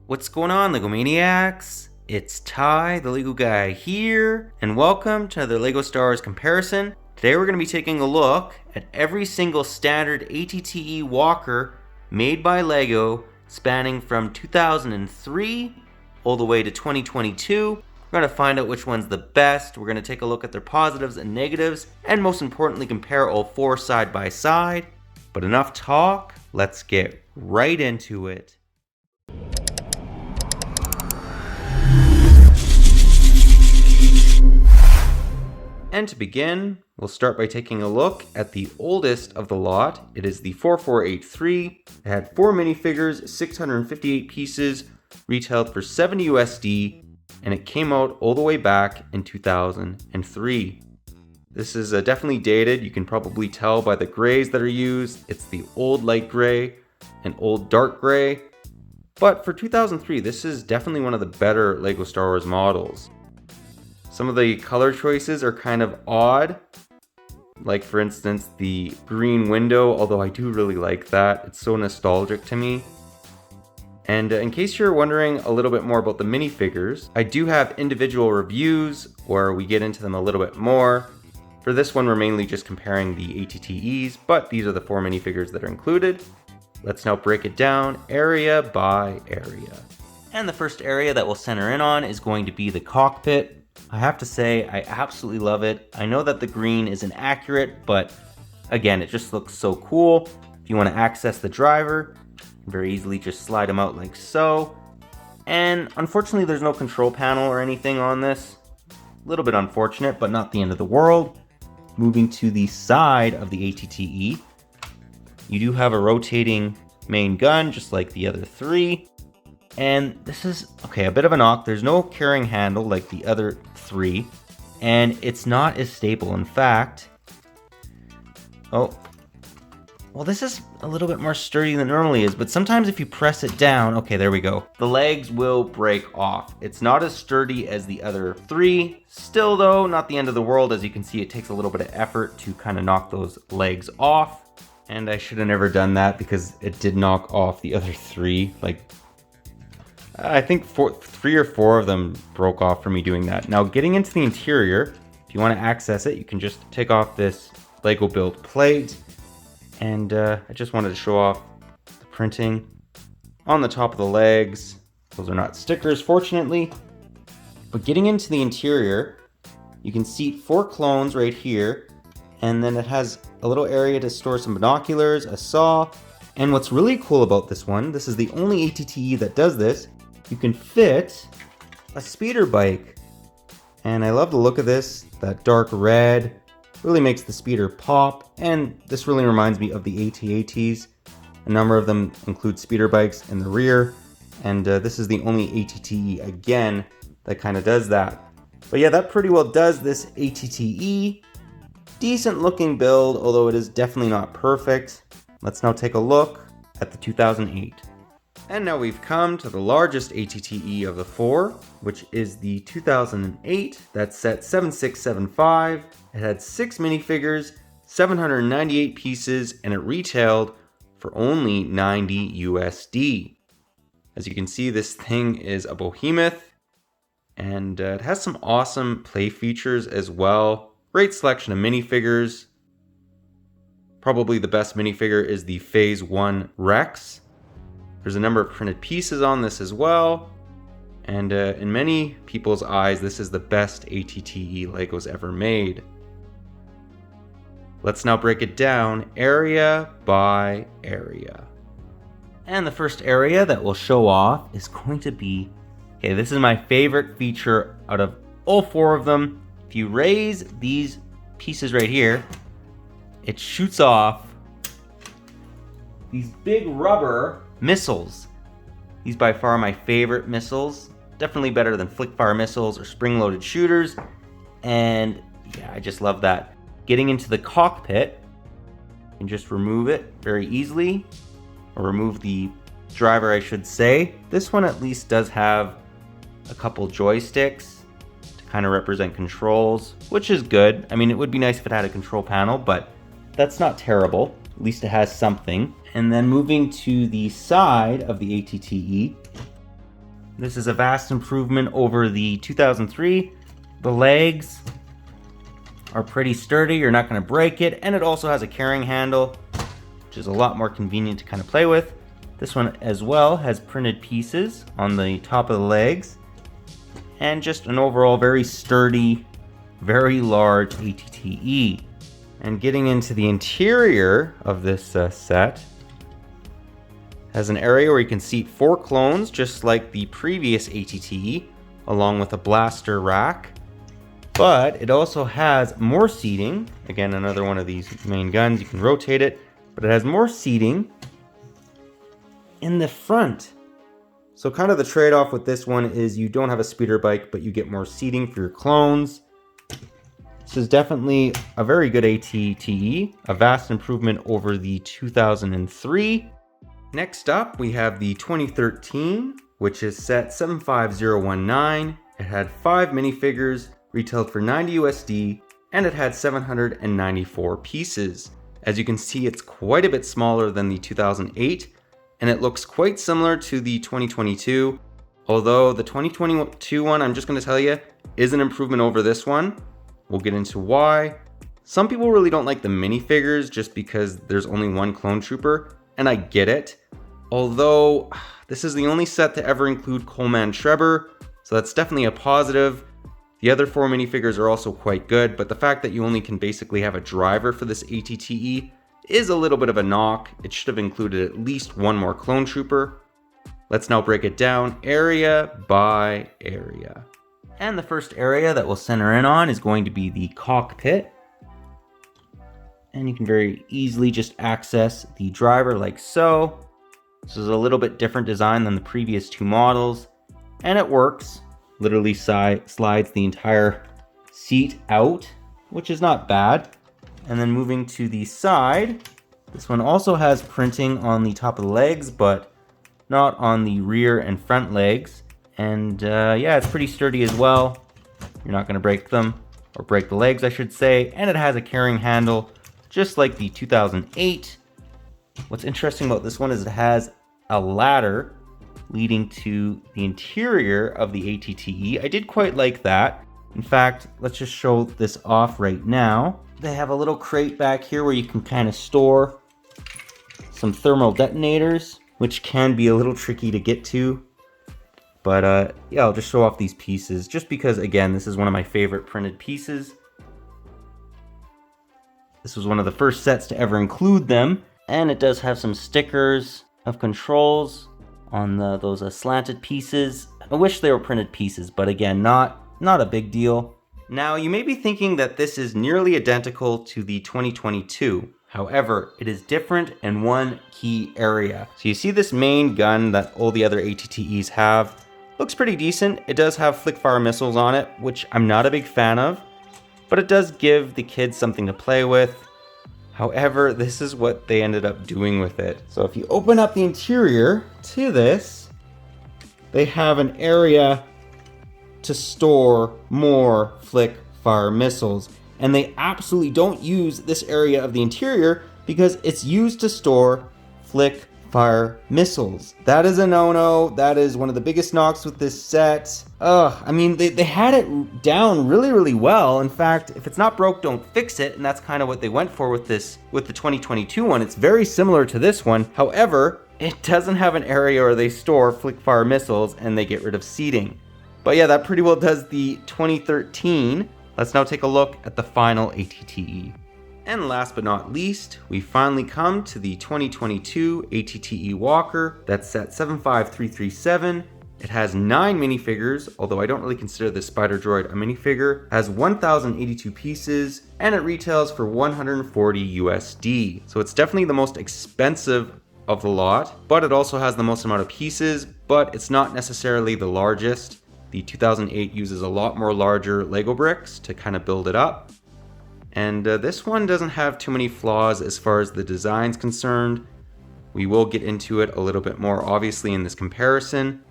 What's going on, Lego Maniacs? It's Ty, the Lego guy here, and welcome to the Lego Star Wars comparison. Today we're going to be taking a look at every single standard ATTE walker made by Lego, spanning from 2003 all the way to 2022. We're going to find out which one's the best. We're going to take a look at their positives and negatives, and most importantly, compare all four side by side. But enough talk, let's get right into it. And to begin, we'll start by taking a look at the oldest of the lot. It is the 4483. It had 4 minifigures, 658 pieces, retailed for $70 USD, and it came out all the way back in 2003. This is definitely dated. You can probably tell by the grays that are used. It's the old light gray and old dark gray. But for 2003, this is definitely one of the better Lego Star Wars models. Some of the color choices are kind of odd, like for instance the green window, although I do really like that. It's so nostalgic to me. And in case you're wondering a little bit more about the minifigures, I do have individual reviews where we get into them a little bit more. For this one, we're mainly just comparing the ATTEs, but these are the 4 minifigures that are included. Let's now break it down area by area. And the first area that we'll center in on is going to be the cockpit. I have to say, I absolutely love it. I know that the green isn't accurate, but again, it just looks so cool. If you want to access the driver, very easily just slide him out like so. And unfortunately, there's no control panel or anything on this. A little bit unfortunate, but not the end of the world. Moving to the side of the ATTE, you do have a rotating main gun, just like the other 3. And this is, okay, a bit of a knock. There's no carrying handle like the other 3, and it's not as stable. In fact, well, this is a little bit more sturdy than it normally is, but sometimes if you press it down, okay, there we go, the legs will break off. It's not as sturdy as the other 3. Still though, not the end of the world. As you can see, it takes a little bit of effort to kind of knock those legs off. And I should have never done that because it did knock off the other 3. Like, I think 3 or 4 of them broke off from me doing that. Now, getting into the interior, if you want to access it, you can just take off this Lego build plate. And I just wanted to show off the printing on the top of the legs. Those are not stickers, fortunately. But getting into the interior, you can seat 4 clones right here. And then it has a little area to store some binoculars, a saw. And what's really cool about this one, this is the only ATTE that does this, you can fit a speeder bike. And I love the look of this. That dark red really makes the speeder pop. And this really reminds me of the AT-ATs. A number of them include speeder bikes in the rear. And this is the only ATTE, again, that kind of does that. But yeah, that pretty well does this ATTE. Decent looking build, although it is definitely not perfect. Let's now take a look at the 2008. And now we've come to the largest ATTE of the 4, which is the 2008. That's set 7675. It had 6 minifigures, 798 pieces, and it retailed for only $90 USD. As you can see, this thing is a behemoth, and it has some awesome play features as well. Great selection of minifigures. Probably the best minifigure is the Phase 1 Rex. There's a number of printed pieces on this as well. And in many people's eyes, this is the best ATTE Legos ever made. Let's now break it down area by area. And the first area that we'll show off is going to be, okay, this is my favorite feature out of all 4 of them. If you raise these pieces right here, it shoots off these big rubber missiles. These by far are my favorite missiles. Definitely better than flick fire missiles or spring-loaded shooters. And yeah, I just love that. Getting into the cockpit, you can just remove it very easily. Or remove the driver, I should say. This one at least does have a couple joysticks to kind of represent controls, which is good. I mean, it would be nice if it had a control panel, but that's not terrible. At least it has something. And then moving to the side of the ATTE, This is a vast improvement over the 2003. The legs are pretty sturdy, you're not going to break it, and it also has a carrying handle, which is a lot more convenient to kind of play with. This one as well has printed pieces on the top of the legs, and just an overall very sturdy, very large ATTE. And getting into the interior of this set, has an area where you can seat 4 clones, just like the previous ATTE, along with a blaster rack. But it also has more seating. Again, another one of these main guns, you can rotate it, but it has more seating in the front. So kind of the trade-off with this one is you don't have a speeder bike, but you get more seating for your clones. This is definitely a very good ATTE, a vast improvement over the 2003. Next up, we have the 2013, which is set 75019. It had 5 minifigures, retailed for $90 USD, and it had 794 pieces. As you can see, it's quite a bit smaller than the 2008, and it looks quite similar to the 2022, although the 2022 one, I'm just going to tell you, is an improvement over this one. We'll get into why. Some people really don't like the minifigures just because there's only one clone trooper, and I get it. Although, this is the only set to ever include Coleman Schreiber, so that's definitely a positive. The other 4 minifigures are also quite good, but the fact that you only can basically have a driver for this ATTE is a little bit of a knock. It should have included at least one more clone trooper. Let's now break it down area by area. And the first area that we'll center in on is going to be the cockpit. And you can very easily just access the driver like so. This is a little bit different design than the previous 2 models, and it works. Literally slides the entire seat out, which is not bad. And then moving to the side, this one also has printing on the top of the legs, but not on the rear and front legs. And yeah, it's pretty sturdy as well. You're not going to break them, or break the legs, I should say. And it has a carrying handle, just like the 2008. What's interesting about this one is it has a ladder leading to the interior of the ATTE. I did quite like that. In fact, let's just show this off right now. They have a little crate back here where you can kind of store some thermal detonators, which can be a little tricky to get to. But yeah, I'll just show off these pieces just because, again, this is one of my favorite printed pieces. This was one of the first sets to ever include them, and it does have some stickers of controls on those slanted pieces. I wish they were printed pieces, but again, not a big deal. Now, you may be thinking that this is nearly identical to the 2022. However, it is different in one key area. So you see this main gun that all the other ATTEs have. Looks pretty decent. It does have flick-fire missiles on it, which I'm not a big fan of, but it does give the kids something to play with. However, this is what they ended up doing with it. So if you open up the interior to this, they have an area to store more flick-fire missiles. And they absolutely don't use this area of the interior because it's used to store flick-fire missiles. That is a no-no. That is one of the biggest knocks with this set. I mean, they had it down really, really well. In fact, if it's not broke, don't fix it. And that's kind of what they went for with the 2022 one. It's very similar to this one. However, it doesn't have an area where they store flick-fire missiles and they get rid of seating. But yeah, that pretty well does the 2013. Let's now take a look at the final ATTE. And last but not least, we finally come to the 2022 ATTE Walker that's set 75337. It has 9 minifigures, although I don't really consider this Spider Droid a minifigure, has 1,082 pieces, and it retails for 140 USD. So it's definitely the most expensive of the lot, but it also has the most amount of pieces, but it's not necessarily the largest. The 2008 uses a lot more larger Lego bricks to kind of build it up. And this one doesn't have too many flaws as far as the design's concerned. We will get into it a little bit more obviously in this comparison.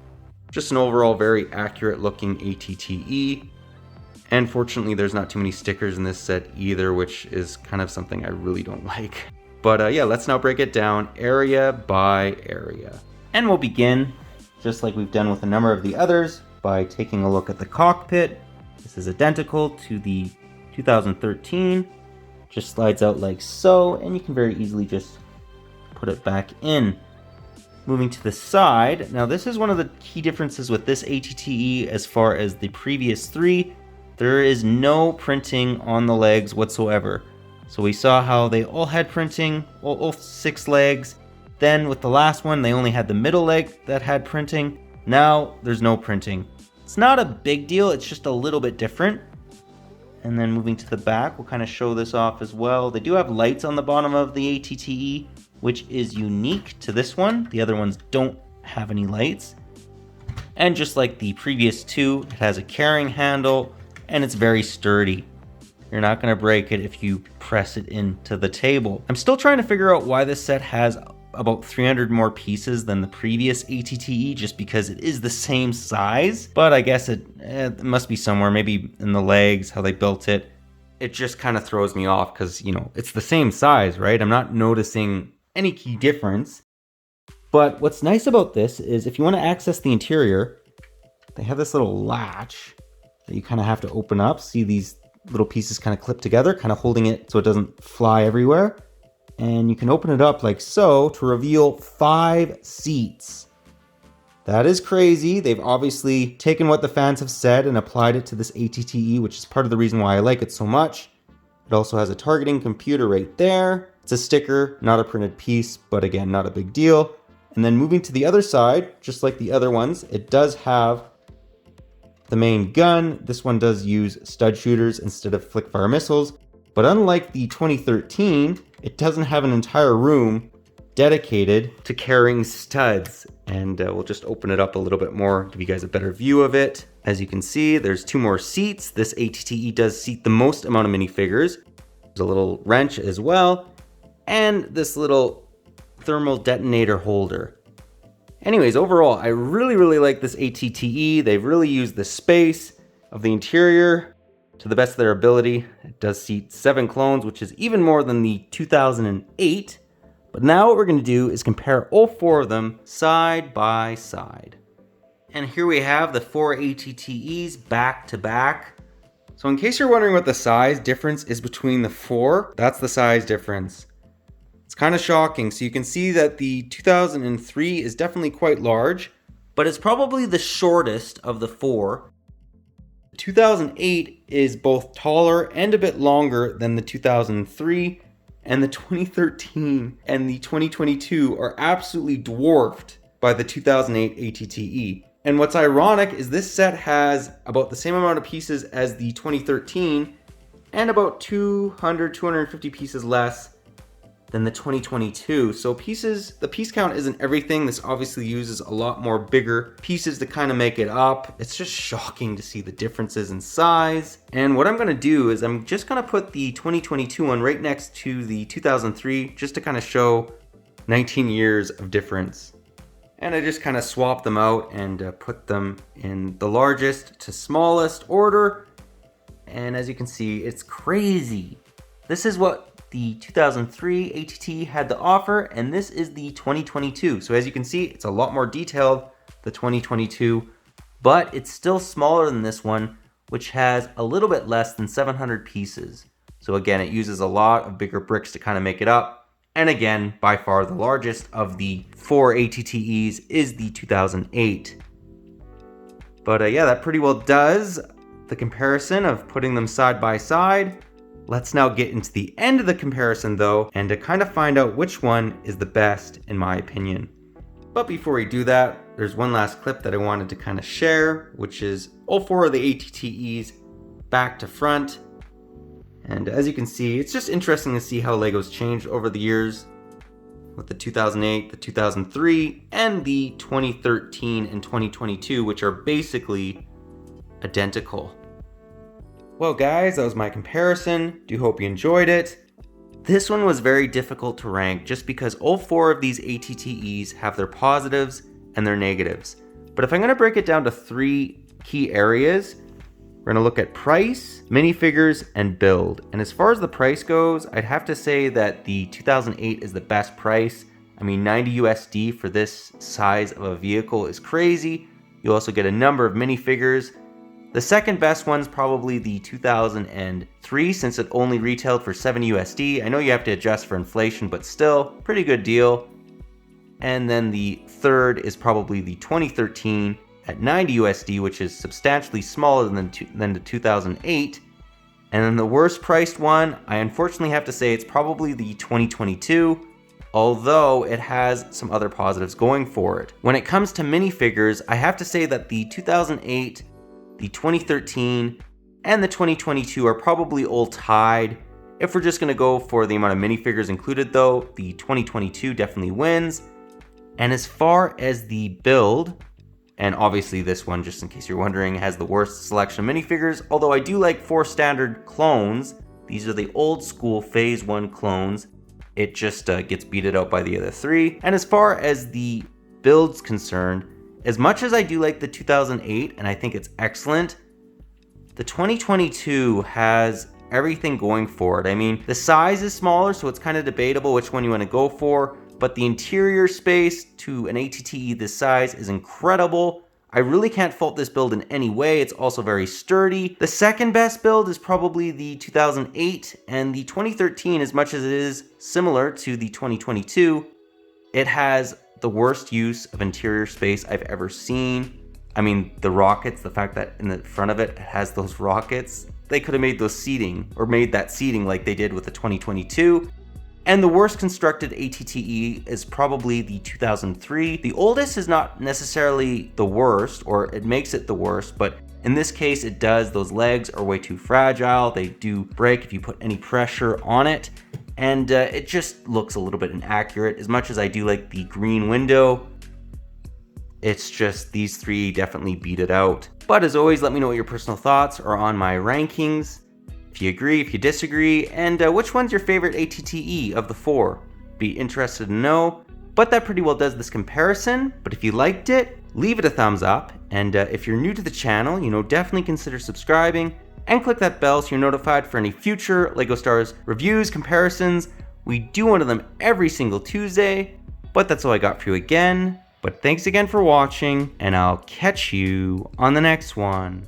Just an overall very accurate looking ATTE. And fortunately there's not too many stickers in this set either, which is kind of something I really don't like. But yeah, let's now break it down area by area. And we'll begin just like we've done with a number of the others, by taking a look at the cockpit. This is identical to the 2013. Just slides out like so, and you can very easily just put it back in. Moving to the side, now this is one of the key differences with this ATTE as far as the previous three. There is no printing on the legs whatsoever. So we saw how they all had printing, all 6 legs. Then with the last one, they only had the middle leg that had printing. Now there's no printing. It's not a big deal, it's just a little bit different. And then moving to the back, we'll kind of show this off as well. They do have lights on the bottom of the ATTE, which is unique to this one. The other ones don't have any lights. And just like the previous two, it has a carrying handle and it's very sturdy. You're not going to break it if you press it into the table. I'm still trying to figure out why this set has about 300 more pieces than the previous ATTE, just because it is the same size. But I guess it must be somewhere, maybe in the legs, how they built it. It just kind of throws me off because, you know, it's the same size, right? I'm not noticing any key difference. But what's nice about this is if you want to access the interior, they have this little latch that you kind of have to open up. See these little pieces kind of clip together, kind of holding it so it doesn't fly everywhere. And you can open it up like so to reveal 5 seats. That is crazy. They've obviously taken what the fans have said and applied it to this ATTE, which is part of the reason why I like it so much. It also has a targeting computer right there. It's a sticker, not a printed piece, but again, not a big deal. And then moving to the other side, just like the other ones, it does have the main gun. This one does use stud shooters instead of flick fire missiles. But unlike the 2013, it doesn't have an entire room dedicated to carrying studs. And we'll just open it up a little bit more, give you guys a better view of it. As you can see, there's 2 more seats. This ATTE does seat the most amount of minifigures. There's a little wrench as well, and this little thermal detonator holder. Anyways, overall, I really like this ATTE. They've really used the space of the interior to the best of their ability. It does seat 7 clones, which is even more than the 2008. But now what we're going to do is compare all 4 of them side by side. And here we have the 4 ATTEs back to back. So in case you're wondering what the size difference is between the 4, that's the size difference. It's kind of shocking. So you can see that the 2003 is definitely quite large, but it's probably the shortest of the 4. The 2008 is both taller and a bit longer than the 2003, and the 2013 and the 2022 are absolutely dwarfed by the 2008 ATTE. And what's ironic is this set has about the same amount of pieces as the 2013 and about 250 pieces less than the 2022. So the piece count isn't everything. This obviously uses a lot more bigger pieces to kind of make it up. It's just shocking to see the differences in size. And what I'm gonna do is I'm just gonna put the 2022 one right next to the 2003 just to kind of show 19 years of difference. And I just kind of swapped them out and put them in the largest to smallest order. And as you can see, it's crazy. This is what the 2003 ATTE had to offer, and this is the 2022. So as you can see, it's a lot more detailed, the 2022, but it's still smaller than this one, which has a little bit less than 700 pieces. So again, it uses a lot of bigger bricks to kind of make it up. And again, by far the largest of the 4 ATTEs is the 2008. But yeah, that pretty well does the comparison of putting them side by side. Let's now get into the end of the comparison though, and to kind of find out which one is the best in my opinion. But before we do that, there's one last clip that I wanted to kind of share, which is all 4 of the ATTEs back to front. And as you can see, it's just interesting to see how Lego's changed over the years with the 2008, the 2003, and the 2013 and 2022, which are basically identical. Well guys, that was my comparison. Do hope you enjoyed it. This one was very difficult to rank just because all 4 of these ATTEs have their positives and their negatives. But if I'm going to break it down to 3 key areas, we're going to look at price, minifigures, and build. And as far as the price goes, I'd have to say that the 2008 is the best price. I mean, 90 USD for this size of a vehicle is crazy. You also get a number of minifigures. The second best one's probably the 2003, since it only retailed for 70 USD. I know you have to adjust for inflation, but still, pretty good deal. And then the third is probably the 2013 at 90 USD, which is substantially smaller than the 2008. And then the worst priced one, I unfortunately have to say it's probably the 2022, although it has some other positives going for it. When it comes to minifigures, I have to say that the 2008, the 2013, and the 2022 are probably all tied. If we're just gonna go for the amount of minifigures included though, the 2022 definitely wins. And as far as the build, and obviously this one, just in case you're wondering, has the worst selection of minifigures, although I do like 4 standard clones. These are the old school Phase 1 clones. It just gets beaten out by the other 3. And as far as the build's concerned, as much as I do like the 2008, and I think it's excellent, the 2022 has everything going for it. I mean, the size is smaller, so it's kind of debatable which one you want to go for, but the interior space to an ATTE this size is incredible. I really can't fault this build in any way. It's also very sturdy. The second best build is probably the 2008, and the 2013, as much as it is similar to the 2022, it has the worst use of interior space I've ever seen. I mean, the rockets, the fact that in the front of it has those rockets, they could have made those seating, or made that seating like they did with the 2022. And the worst constructed ATTE is probably the 2003. The oldest is not necessarily the worst, or it makes it the worst, but in this case it does. Those legs are way too fragile. They do break if you put any pressure on it. And it just looks a little bit inaccurate. As much as I do like the green window, it's just these 3 definitely beat it out. But as always, let me know what your personal thoughts are on my rankings. If you agree, if you disagree, and which one's your favorite ATTE of the 4? Be interested to know. But that pretty well does this comparison. But if you liked it, leave it a thumbs up. And if you're new to the channel, definitely consider subscribing and click that bell so you're notified for any future LEGO Stars reviews, comparisons. We do one of them every single Tuesday. But that's all I got for you again. But thanks again for watching, and I'll catch you on the next one.